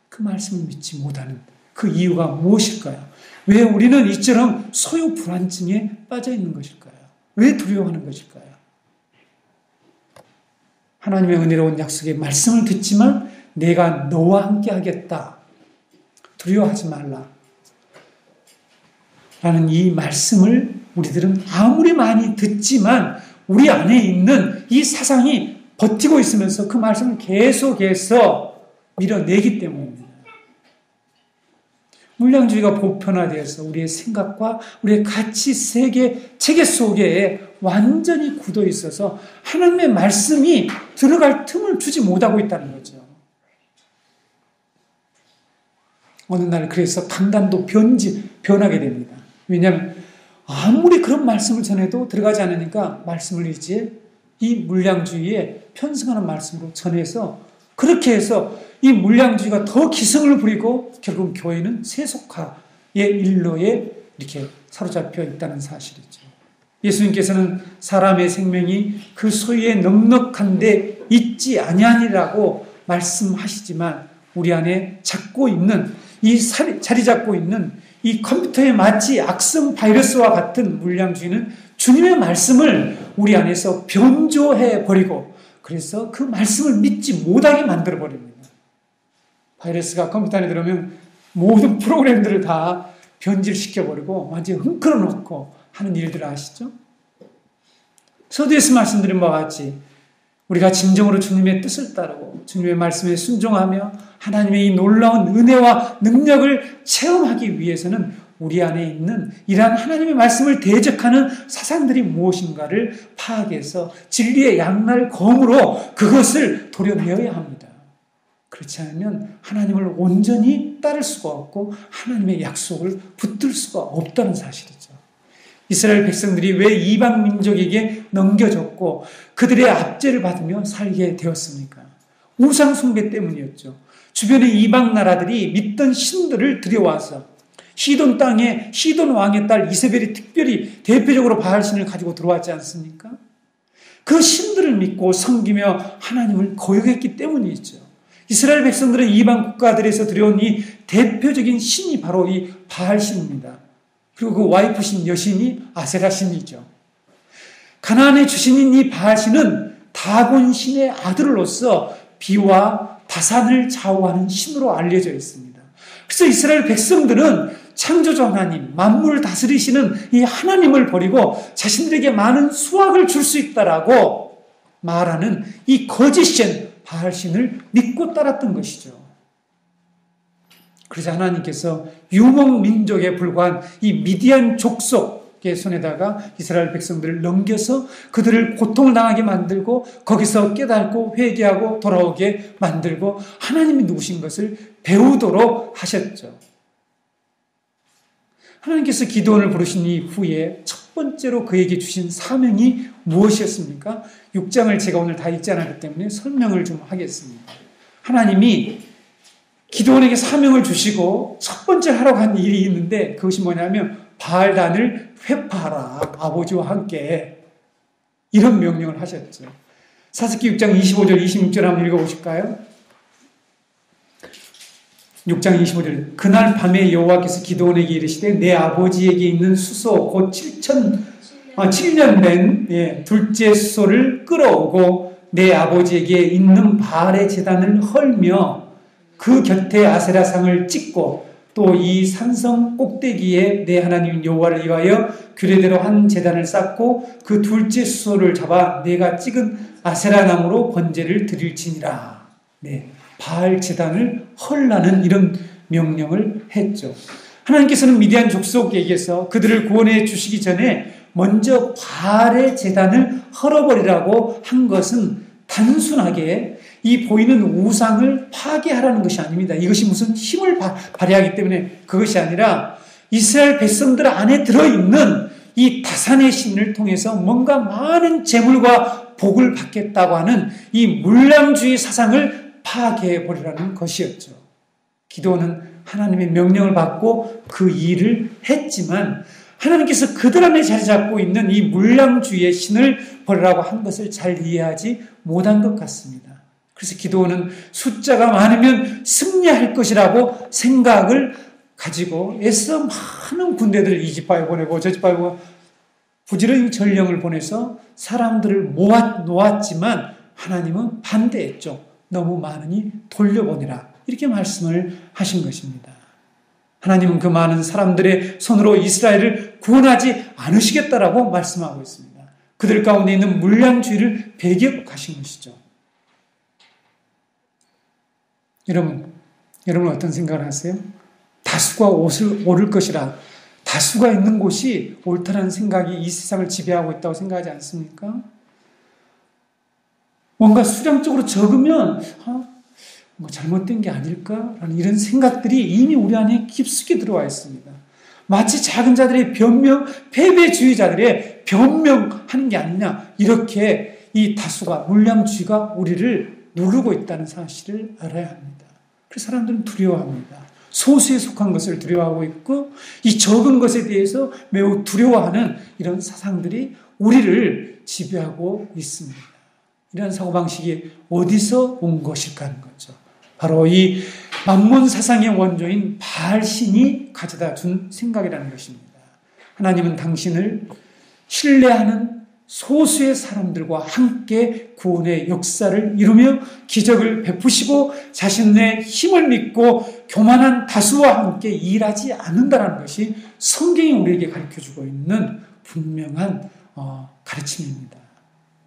그 말씀을 믿지 못하는 그 이유가 무엇일까요? 왜 우리는 이처럼 소유 불안증에 빠져 있는 것일까요? 왜 두려워하는 것일까요? 하나님의 은혜로운 약속의 말씀을 듣지만 내가 너와 함께 하겠다. 두려워하지 말라. 라는 이 말씀을 우리들은 아무리 많이 듣지만 우리 안에 있는 이 사상이 버티고 있으면서 그 말씀을 계속해서 밀어내기 때문입니다. 물량주의가 보편화되어서 우리의 생각과 우리의 가치 세계, 체계 속에 완전히 굳어 있어서 하나님의 말씀이 들어갈 틈을 주지 못하고 있다는 거죠. 어느 날 그래서 강단도 변하게 됩니다. 왜냐하면 아무리 그런 말씀을 전해도 들어가지 않으니까 말씀을 이제 이 물량주의에 편승하는 말씀으로 전해서 그렇게 해서 이 물량주의가 더 기승을 부리고 결국 교회는 세속화의 일로에 이렇게 사로잡혀 있다는 사실이죠. 예수님께서는 사람의 생명이 그 소유에 넉넉한데 있지 아니하니라고 말씀하시지만 우리 안에 잡고 있는 이 자리 잡고 있는 이 컴퓨터에 마치 악성 바이러스와 같은 물량주의는 주님의 말씀을 우리 안에서 변조해버리고 그래서 그 말씀을 믿지 못하게 만들어버립니다. 바이러스가 컴퓨터 안에 들어오면 모든 프로그램들을 다 변질시켜버리고 완전히 흔들어놓고 하는 일들을 아시죠? 서두에서 말씀드린 바와 같이 우리가 진정으로 주님의 뜻을 따르고 주님의 말씀에 순종하며 하나님의 이 놀라운 은혜와 능력을 체험하기 위해서는 우리 안에 있는 이러한 하나님의 말씀을 대적하는 사상들이 무엇인가를 파악해서 진리의 양날 검으로 그것을 도려내어야 합니다. 그렇지 않으면 하나님을 온전히 따를 수가 없고 하나님의 약속을 붙들 수가 없다는 사실이죠. 이스라엘 백성들이 왜 이방 민족에게 넘겨졌고 그들의 압제를 받으며 살게 되었습니까? 우상 숭배 때문이었죠. 주변의 이방 나라들이 믿던 신들을 들여와서 시돈 땅에 시돈 왕의 딸 이세벨이 특별히 대표적으로 바알신을 가지고 들어왔지 않습니까? 그 신들을 믿고 섬기며 하나님을 거역했기 때문이죠. 이스라엘 백성들은 이방 국가들에서 들여온 이 대표적인 신이 바로 이 바알신입니다. 그리고 그 와이프신 여신이 아세라신이죠. 가나안의 주신인 이 바알신은 다곤신의 아들로서 비와 다산을 좌우하는 신으로 알려져 있습니다. 그래서 이스라엘 백성들은 창조주 하나님, 만물을 다스리시는 이 하나님을 버리고 자신들에게 많은 수확을 줄 수 있다라고 말하는 이 거짓신 바알신을 믿고 따랐던 것이죠. 그래서 하나님께서 유목민족에 불과한 이 미디안 족속의 손에다가 이스라엘 백성들을 넘겨서 그들을 고통을 당하게 만들고 거기서 깨닫고 회개하고 돌아오게 만들고 하나님이 누구신 것을 배우도록 하셨죠. 하나님께서 기드온을 부르신 이후에 첫 번째로 그에게 주신 사명이 무엇이었습니까? 6장을 제가 오늘 다 읽지 않았기 때문에 설명을 좀 하겠습니다. 하나님이 기드온에게 사명을 주시고 첫 번째 하라고 한 일이 있는데 그것이 뭐냐면 바알단을 회파하라. 아버지와 함께 이런 명령을 하셨죠. 사사기 6장 25절 26절 한번 읽어보실까요? 6장 25절 그날 밤에 여호와께서 기드온에게 이르시되 내 아버지에게 있는 수소 곧 7년 된 둘째 수소를 끌어오고 내 아버지에게 있는 바알의 제단을 헐며 그 곁에 아세라상을 찍고 또 이 산성 꼭대기에 내 하나님 여호와를 위하여 규례대로 한 제단을 쌓고 그 둘째 수소를 잡아 내가 찍은 아세라 나무로 번제를 드릴지니라. 네, 바알 제단을 헐라는 이런 명령을 했죠. 하나님께서는 미디안 족속에게서 그들을 구원해 주시기 전에 먼저 바알의 제단을 헐어버리라고 한 것은 단순하게 이 보이는 우상을 파괴하라는 것이 아닙니다. 이것이 무슨 힘을 발휘하기 때문에 그것이 아니라 이스라엘 백성들 안에 들어있는 이 다산의 신을 통해서 뭔가 많은 재물과 복을 받겠다고 하는 이 물량주의 사상을 파괴해버리라는 것이었죠. 기도는 하나님의 명령을 받고 그 일을 했지만 하나님께서 그들 안에 자리 잡고 있는 이 물량주의의 신을 버리라고 한 것을 잘 이해하지 못한 것 같습니다. 그래서 기드온은 숫자가 많으면 승리할 것이라고 생각을 가지고 애써 많은 군대들을 이 지파에 보내고 저 지파에 보내고 부지런히 전령을 보내서 사람들을 놓았지만 하나님은 반대했죠. 너무 많으니 돌려보내라. 이렇게 말씀을 하신 것입니다. 하나님은 그 많은 사람들의 손으로 이스라엘을 구원하지 않으시겠다라고 말씀하고 있습니다. 그들 가운데 있는 물량주의를 배격하신 것이죠. 여러분 어떤 생각을 하세요? 다수가 오를 것이라, 다수가 있는 곳이 옳다는 생각이 이 세상을 지배하고 있다고 생각하지 않습니까? 뭔가 수량적으로 적으면 뭐 잘못된 게 아닐까라는 이런 생각들이 이미 우리 안에 깊숙이 들어와 있습니다. 마치 작은 자들의 변명, 패배주의자들의 변명하는 게 아니냐, 이렇게 이 다수가, 물량주의가 우리를 누르고 있다는 사실을 알아야 합니다. 그래서 사람들은 두려워합니다. 소수에 속한 것을 두려워하고 있고, 이 적은 것에 대해서 매우 두려워하는 이런 사상들이 우리를 지배하고 있습니다. 이런 사고방식이 어디서 온 것일까 하는 거죠. 바로 이 만몬 사상의 원조인 바알신이 가져다 준 생각이라는 것입니다. 하나님은 당신을 신뢰하는 소수의 사람들과 함께 구원의 역사를 이루며 기적을 베푸시고 자신의 힘을 믿고 교만한 다수와 함께 일하지 않는다는 것이 성경이 우리에게 가르쳐주고 있는 분명한 가르침입니다.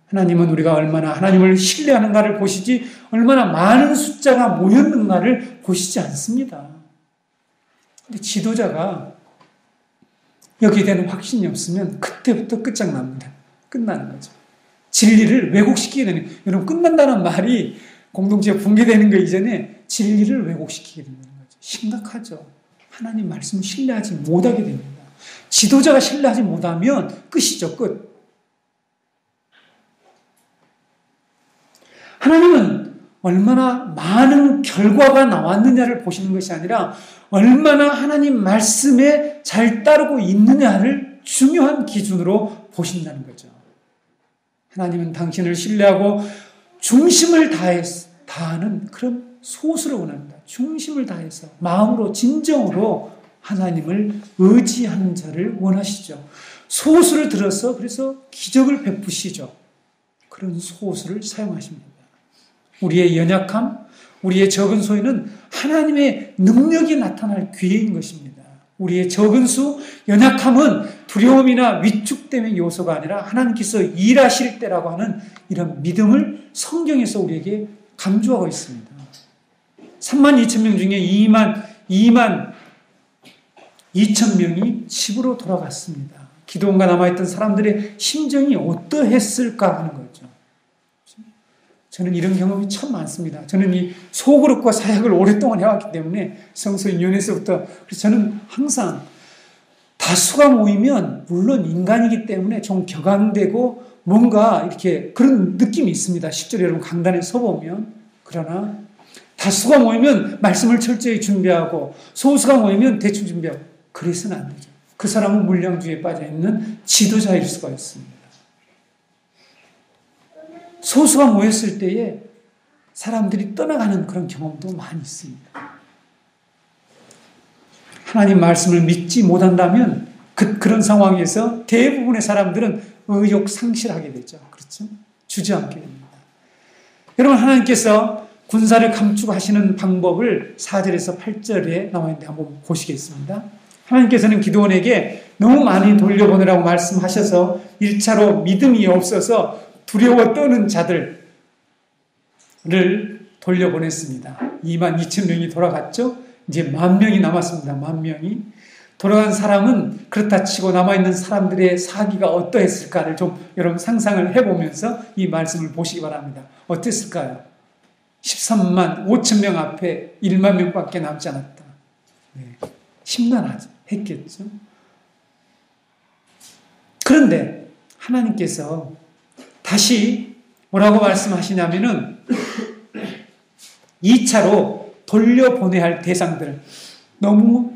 하나님은 우리가 얼마나 하나님을 신뢰하는가를 보시지 얼마나 많은 숫자가 모였는가를 보시지 않습니다. 근데 지도자가 여기에 대한 확신이 없으면 그때부터 끝장납니다. 끝나는 거죠. 진리를 왜곡시키게 되는, 여러분, 끝난다는 말이 공동체가 붕괴되는 거 이전에 진리를 왜곡시키게 된다는 거죠. 심각하죠. 하나님 말씀을 신뢰하지 못하게 됩니다. 지도자가 신뢰하지 못하면 끝이죠, 끝. 하나님은 얼마나 많은 결과가 나왔느냐를 보시는 것이 아니라 얼마나 하나님 말씀에 잘 따르고 있느냐를 중요한 기준으로 보신다는 거죠. 하나님은 당신을 신뢰하고 중심을 다하는 그런 소수를 원합니다. 중심을 다해서 마음으로 진정으로 하나님을 의지하는 자를 원하시죠. 소수를 들어서 그래서 기적을 베푸시죠. 그런 소수를 사용하십니다. 우리의 연약함, 우리의 적은 소유는 하나님의 능력이 나타날 기회인 것입니다. 우리의 적은 수, 연약함은 두려움이나 위축됨의 요소가 아니라 하나님께서 일하실 때라고 하는 이런 믿음을 성경에서 우리에게 강조하고 있습니다. 32,000명 중에 2만 2,000명이 집으로 돌아갔습니다. 기도원과 남아있던 사람들의 심정이 어떠했을까 하는 거죠. 저는 이런 경험이 참 많습니다. 저는 이 소그룹과 사역을 오랫동안 해왔기 때문에 성소인연에서부터, 그래서 저는 항상 다수가 모이면 물론 인간이기 때문에 좀 격앙되고 뭔가 이렇게 그런 느낌이 있습니다. 실제로 여러분 강단에 서보면. 그러나 다수가 모이면 말씀을 철저히 준비하고 소수가 모이면 대충 준비하고 그래서는 안 되죠. 그 사람은 물량주의에 빠져있는 지도자일 수가 있습니다. 소수가 모였을 때에 사람들이 떠나가는 그런 경험도 많이 있습니다. 하나님 말씀을 믿지 못한다면 그런 상황에서 대부분의 사람들은 의욕 상실하게 되죠. 그렇죠? 주저앉게 됩니다. 여러분, 하나님께서 군사를 감축하시는 방법을 4절에서 8절에 나와 있는데 한번 보시겠습니다. 하나님께서는 기드온에게 너무 많이 돌려보내라고 말씀하셔서 1차로 믿음이 없어서 두려워 떠는 자들을 돌려보냈습니다. 22,000명이 돌아갔죠. 이제 10,000명이 남았습니다. 10,000명이. 돌아간 사람은 그렇다 치고 남아있는 사람들의 사기가 어떠했을까를 좀 여러분 상상을 해보면서 이 말씀을 보시기 바랍니다. 어땠을까요? 13만 5,000명 앞에 1만 명밖에 남지 않았다. 네. 심란하죠. 했겠죠. 그런데 하나님께서 다시 뭐라고 말씀하시냐면은 2차로 돌려보내야 할 대상들, 너무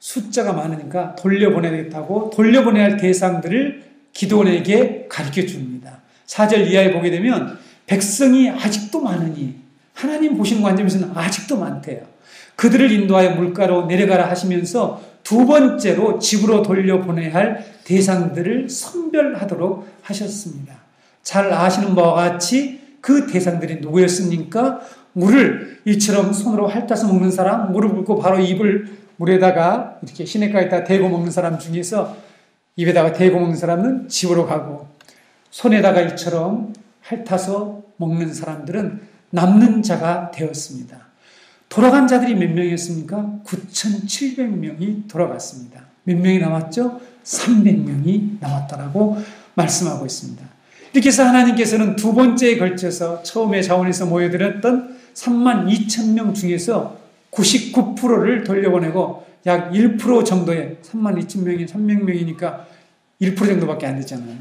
숫자가 많으니까 돌려보내야겠다고 돌려보내야 할 대상들을 기드온에게 가르쳐 줍니다. 4절 이하에 보게 되면 백성이 아직도 많으니 하나님 보시는 관점에서는 아직도 많대요. 그들을 인도하여 물가로 내려가라 하시면서 두 번째로 집으로 돌려보내야 할 대상들을 선별하도록 하셨습니다. 잘 아시는 바와 같이 그 대상들이 누구였습니까? 물을 이처럼 손으로 핥아서 먹는 사람, 물을 붓고 바로 입을 물에다가 이렇게 시냇가에다 대고 먹는 사람 중에서 입에다가 대고 먹는 사람은 집으로 가고, 손에다가 이처럼 핥아서 먹는 사람들은 남는 자가 되었습니다. 돌아간 자들이 몇 명이었습니까? 9,700명이 돌아갔습니다. 몇 명이 남았죠? 300명이 남았다라고 말씀하고 있습니다. 이렇게 해서 하나님께서는 두 번째에 걸쳐서 처음에 자원에서 모여들었던 32,000명 중에서 99%를 돌려보내고 약 1% 정도의 32,000명이 300명이니까 1% 정도밖에 안 되잖아요.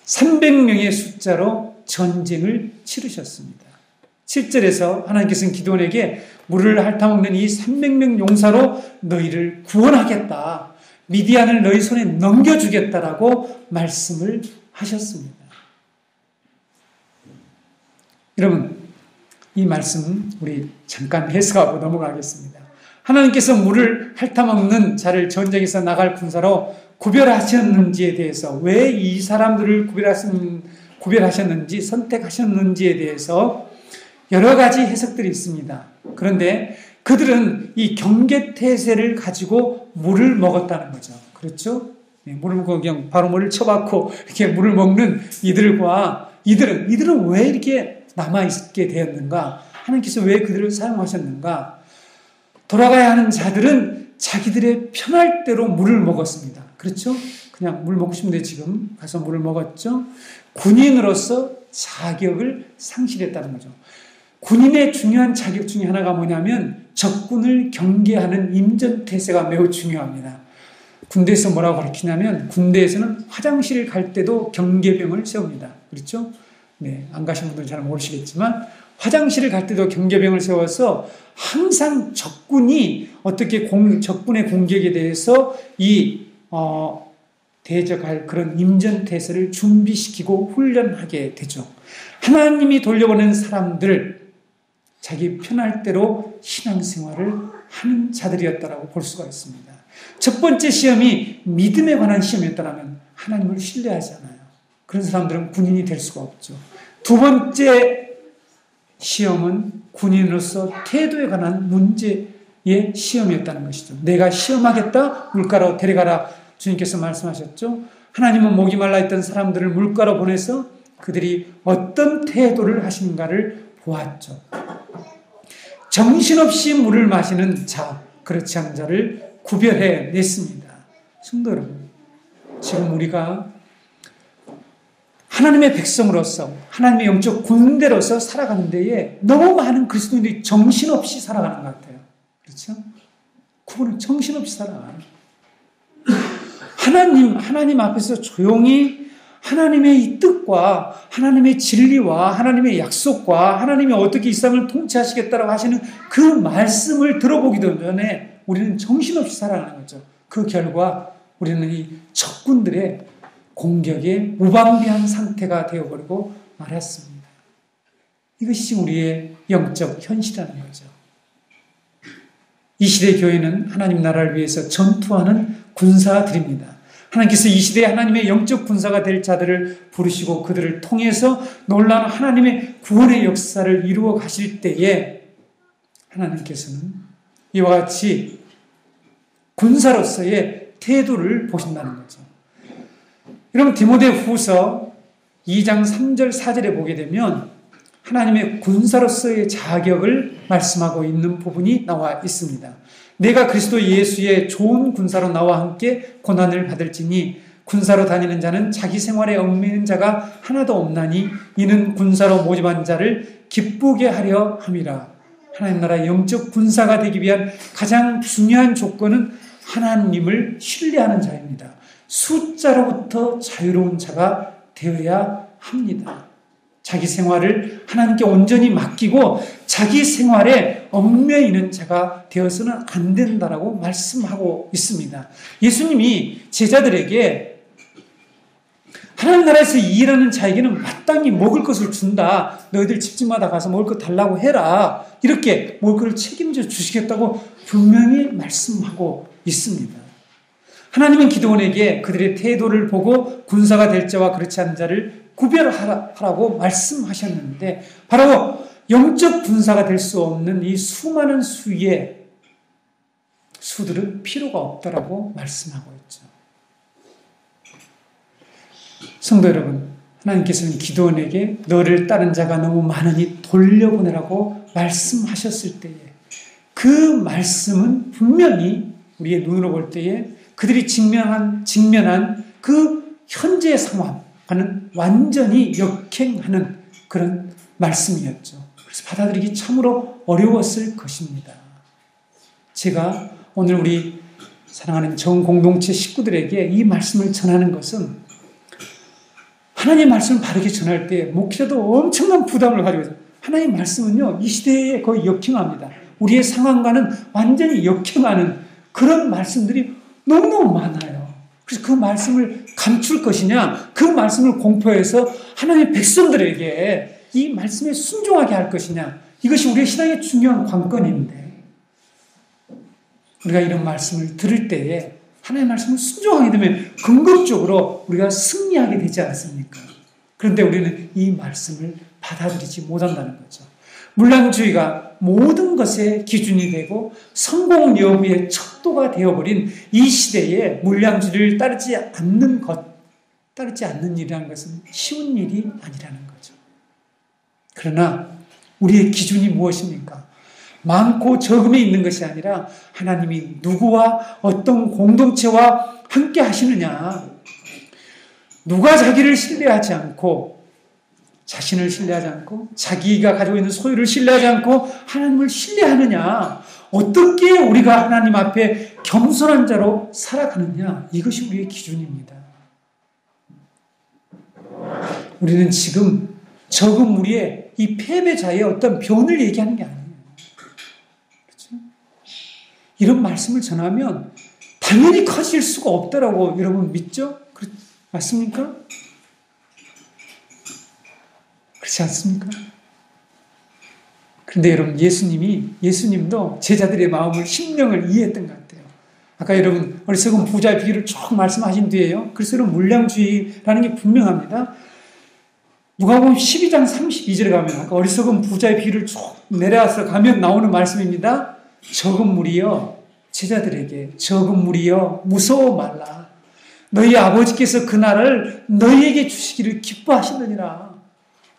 300명의 숫자로 전쟁을 치르셨습니다. 7절에서 하나님께서는 기드온에게 물을 핥아먹는 이 300명 용사로 너희를 구원하겠다. 미디안을 너희 손에 넘겨주겠다라고 말씀을 하셨습니다. 여러분, 이 말씀 우리 잠깐 해석하고 넘어가겠습니다. 하나님께서 물을 핥아먹는 자를 전쟁에서 나갈 군사로 구별하셨는지에 대해서, 왜 이 사람들을 구별하셨는지, 선택하셨는지에 대해서 여러 가지 해석들이 있습니다. 그런데 그들은 이 경계태세를 가지고 물을 먹었다는 거죠. 그렇죠? 물을 먹고 그냥 바로 물을 쳐박고 이렇게 물을 먹는 이들은 왜 이렇게 남아있게 되었는가? 하나님께서 왜 그들을 사용하셨는가? 돌아가야 하는 자들은 자기들의 편할 대로 물을 먹었습니다. 그렇죠? 그냥 물 먹고 싶은데 지금 가서 물을 먹었죠? 군인으로서 자격을 상실했다는 거죠. 군인의 중요한 자격 중에 하나가 뭐냐면 적군을 경계하는 임전태세가 매우 중요합니다. 군대에서 뭐라고 가르치냐면, 군대에서는 화장실을 갈 때도 경계병을 세웁니다. 그렇죠? 네, 안 가신 분들은 잘 모르시겠지만 화장실을 갈 때도 경계병을 세워서 항상 적군이 어떻게 적군의 공격에 대해서 대적할 그런 임전태세를 준비시키고 훈련하게 되죠. 하나님이 돌려보낸 사람들, 자기 편할 대로 신앙생활을 하는 자들이었다라고 볼 수가 있습니다. 첫 번째 시험이 믿음에 관한 시험이었다면 하나님을 신뢰하잖아요. 그런 사람들은 군인이 될 수가 없죠. 두 번째 시험은 군인으로서 태도에 관한 문제의 시험이었다는 것이죠. 내가 시험하겠다, 물가로 데려가라 주님께서 말씀하셨죠. 하나님은 목이 말라 있던 사람들을 물가로 보내서 그들이 어떤 태도를 하시는가를 보았죠. 정신없이 물을 마시는 자, 그렇지 않은 자를 구별해 냈습니다. 성도 여러분, 지금 우리가 하나님의 백성으로서, 하나님의 영적 군대로서 살아가는 데에 너무 많은 그리스도인들이 정신없이 살아가는 것 같아요. 그렇죠? 그분은 정신없이 살아가요. 하나님 앞에서 조용히 하나님의 이 뜻과 하나님의 진리와 하나님의 약속과 하나님이 어떻게 이 세상을 통치하시겠다라고 하시는 그 말씀을 들어보기도 전에 우리는 정신없이 살아가는 거죠. 그 결과 우리는 이 적군들의 공격에 무방비한 상태가 되어버리고 말았습니다. 이것이 우리의 영적 현실이라는 거죠. 이 시대 교회는 하나님 나라를 위해서 전투하는 군사들입니다. 하나님께서 이 시대에 하나님의 영적 군사가 될 자들을 부르시고 그들을 통해서 놀라운 하나님의 구원의 역사를 이루어 가실 때에 하나님께서는 이와 같이 군사로서의 태도를 보신다는 거죠. 여러분, 디모데후서 2장 3절 4절에 보게 되면 하나님의 군사로서의 자격을 말씀하고 있는 부분이 나와 있습니다. 내가 그리스도 예수의 좋은 군사로 나와 함께 고난을 받을지니 군사로 다니는 자는 자기 생활에 얽매이는 자가 하나도 없나니 이는 군사로 모집한 자를 기쁘게 하려 함이라. 하나님 나라의 영적 군사가 되기 위한 가장 중요한 조건은 하나님을 신뢰하는 자입니다. 숫자로부터 자유로운 자가 되어야 합니다. 자기 생활을 하나님께 온전히 맡기고 자기 생활에 얽매이는 자가 되어서는 안 된다라고 말씀하고 있습니다. 예수님이 제자들에게 하나님 나라에서 일하는 자에게는 마땅히 먹을 것을 준다. 너희들 집집마다 가서 먹을 것 달라고 해라. 이렇게 먹을 것을 책임져 주시겠다고 분명히 말씀하고 있습니다. 하나님은 기드온에게 그들의 태도를 보고 군사가 될 자와 그렇지 않은 자를 구별하라고 말씀하셨는데 바로 영적 군사가 될 수 없는 이 수많은 수의 수들은 필요가 없다라고 말씀하고 있죠. 성도 여러분, 하나님께서는 기드온에게 너를 따른 자가 너무 많으니 돌려보내라고 말씀하셨을 때에 그 말씀은 분명히 우리의 눈으로 볼 때에 그들이 직면한 그 현재의 상황과는 완전히 역행하는 그런 말씀이었죠. 그래서 받아들이기 참으로 어려웠을 것입니다. 제가 오늘 우리 사랑하는 정공동체 식구들에게 이 말씀을 전하는 것은 하나님의 말씀을 바르게 전할 때 목회자도 엄청난 부담을 가지고 있어요. 하나님의 말씀은요, 이 시대에 거의 역행합니다. 우리의 상황과는 완전히 역행하는 그런 말씀들이 너무너무 많아요. 그래서 그 말씀을 감출 것이냐, 그 말씀을 공포해서 하나님의 백성들에게 이 말씀에 순종하게 할 것이냐, 이것이 우리의 신앙의 중요한 관건인데 우리가 이런 말씀을 들을 때에 하나님의 말씀을 순종하게 되면 궁극적으로 우리가 승리하게 되지 않습니까? 그런데 우리는 이 말씀을 받아들이지 못한다는 거죠. 물량주의가 모든 것의 기준이 되고 성공 여부의 척도가 되어버린 이 시대에 물량주의를 따르지 않는 일이라는 것은 쉬운 일이 아니라는 거죠. 그러나 우리의 기준이 무엇입니까? 많고 적음에 있는 것이 아니라 하나님이 누구와 어떤 공동체와 함께 하시느냐, 누가 자기를 신뢰하지 않고 자신을 신뢰하지 않고 자기가 가지고 있는 소유를 신뢰하지 않고 하나님을 신뢰하느냐, 어떻게 우리가 하나님 앞에 겸손한 자로 살아가느냐, 이것이 우리의 기준입니다. 우리는 지금 적은 무리의 이 패배자의 어떤 변을 얘기하는 게 아니에요. 그렇죠? 이런 말씀을 전하면 당연히 커질 수가 없다라고 여러분 믿죠? 맞습니까? 그렇지 않습니까? 그런데 여러분, 예수님도 제자들의 마음을, 심령을 이해했던 것 같아요. 아까 여러분, 어리석은 부자의 비유를 쭉 말씀하신 뒤에요. 그래서 여러분, 물량주의라는 게 분명합니다. 누가복음 12장 32절에 가면, 아까 어리석은 부자의 비유를 쭉 내려와서 가면 나오는 말씀입니다. 적은 무리여, 제자들에게 적은 무리여, 무서워 말라. 너희 아버지께서 그 나라를 너희에게 주시기를 기뻐하시느니라.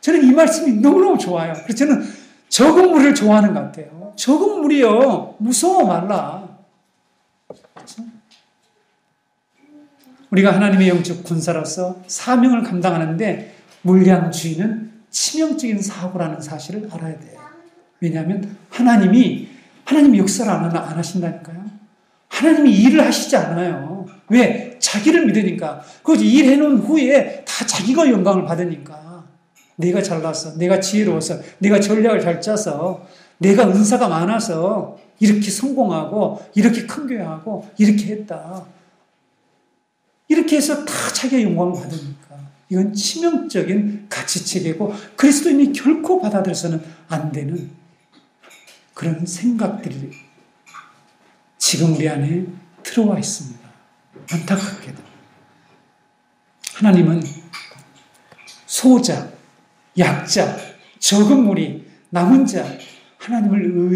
저는 이 말씀이 너무너무 좋아요. 그래서 저는 적은 무리를 좋아하는 것 같아요. 적은 무리여, 무서워 말라. 그렇죠? 우리가 하나님의 영적 군사로서 사명을 감당하는데 물량주의는 치명적인 사고라는 사실을 알아야 돼요. 왜냐하면 하나님이 역사를 안 하신다니까요. 하나님이 일을 하시지 않아요. 왜? 자기를 믿으니까. 그 일해놓은 후에 다 자기가 영광을 받으니까. 내가 잘나서, 내가 지혜로워서, 내가 전략을 잘 짜서, 내가 은사가 많아서 이렇게 성공하고 이렇게 큰 교회하고 이렇게 했다. 이렇게 해서 다 자기의 영광을 받으니까. 이건 치명적인 가치체계고 그리스도인이 결코 받아들여서는 안 되는 그런 생각들이 지금 우리 안에 들어와 있습니다. 안타깝게도. 하나님은 소자, 약자, 적은 무리, 남은 자, 하나님을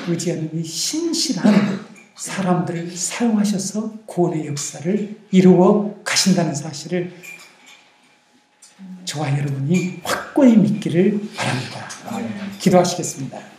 의지하는 이 신실한 사람들을 사용하셔서 구원의 역사를 이루어 가신다는 사실을 저와 여러분이 확고히 믿기를 바랍니다. 기도하시겠습니다.